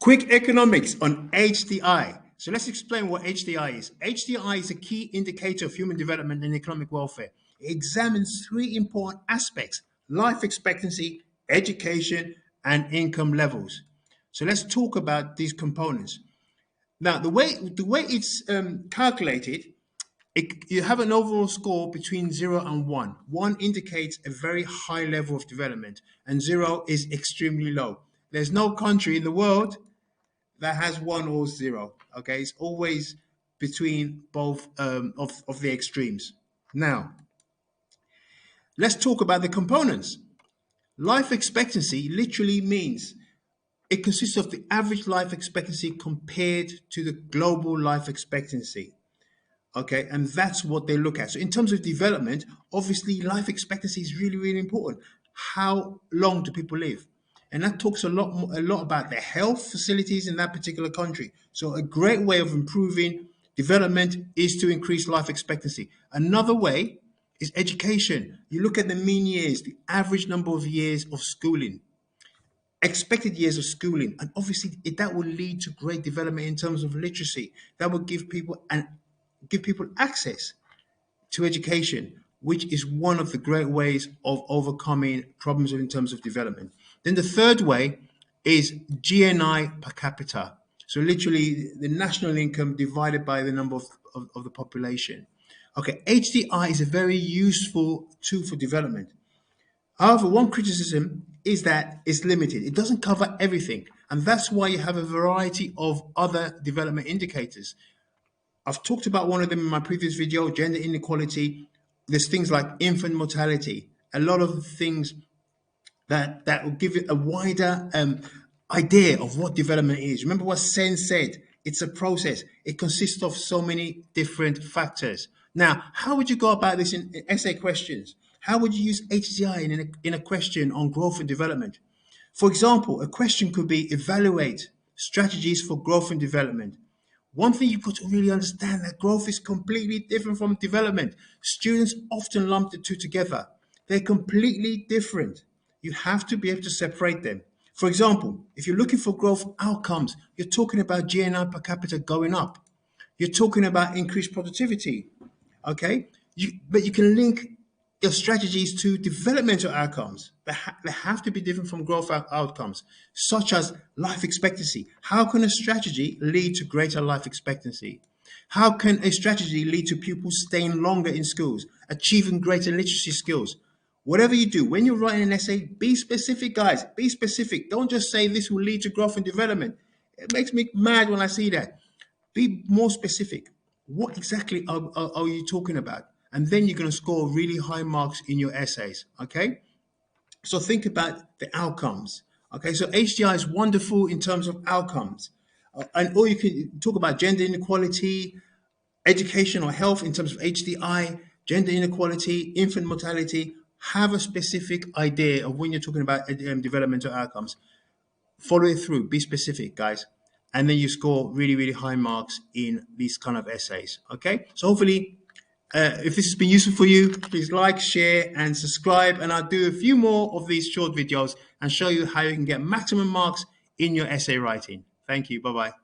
Quick economics on HDI. So let's explain what HDI is. HDI is a key indicator of human development and economic welfare. It examines three important aspects: life expectancy, education, and income levels. So let's talk about these components. Now, the way it's calculated, you have an overall score between 0 and 1. 1 indicates a very high level of development, and 0 is extremely low. There's no country in the world that has 1 or 0. Okay, it's always between both of the extremes. Now, let's talk about the components. Life expectancy literally means it consists of the average life expectancy compared to the global life expectancy. Okay, and that's what they look at. So in terms of development, obviously life expectancy is really, really important. How long do people live? And that talks a lot about the health facilities in that particular country. So a great way of improving development is to increase life expectancy. Another way is education. You look at the mean years, the average number of years of schooling, expected years of schooling, and obviously that will lead to great development in terms of literacy. That will give people access to education, which is one of the great ways of overcoming problems in terms of development. Then the third way is GNI per capita. So literally the national income divided by the number of the population. Okay, HDI is a very useful tool for development. However, one criticism is that it's limited. It doesn't cover everything. And that's why you have a variety of other development indicators. I've talked about one of them in my previous video, gender inequality. There's things like infant mortality, a lot of things that will give it a wider idea of what development is. Remember what Sen said, it's a process. It consists of so many different factors. Now, how would you go about this in essay questions? How would you use HDI in a question on growth and development? For example, a question could be evaluate strategies for growth and development. One thing you've got to really understand that growth is completely different from development. Students often lump the two together. They're completely different. You have to be able to separate them. For example, if you're looking for growth outcomes, you're talking about GNI per capita going up. You're talking about increased productivity. Okay? But you can link your strategies to developmental outcomes. They have to be different from growth outcomes, such as life expectancy. How can a strategy lead to greater life expectancy? How can a strategy lead to pupils staying longer in schools, achieving greater literacy skills? Whatever you do, when you're writing an essay, be specific, guys. Be specific. Don't just say this will lead to growth and development. It makes me mad when I see that. Be more specific. What exactly are you talking about? And then you're going to score really high marks in your essays. Okay. So think about the outcomes. Okay. So HDI is wonderful in terms of outcomes. Or you can talk about gender inequality, education or health in terms of HDI, gender inequality, infant mortality. Have a specific idea of when you're talking about developmental outcomes. Follow it through. Be specific, guys. And then you score really, really high marks in these kind of essays. Okay. So hopefully, if this has been useful for you, please like, share, and subscribe. And I'll do a few more of these short videos and show you how you can get maximum marks in your essay writing. Thank you. Bye-bye.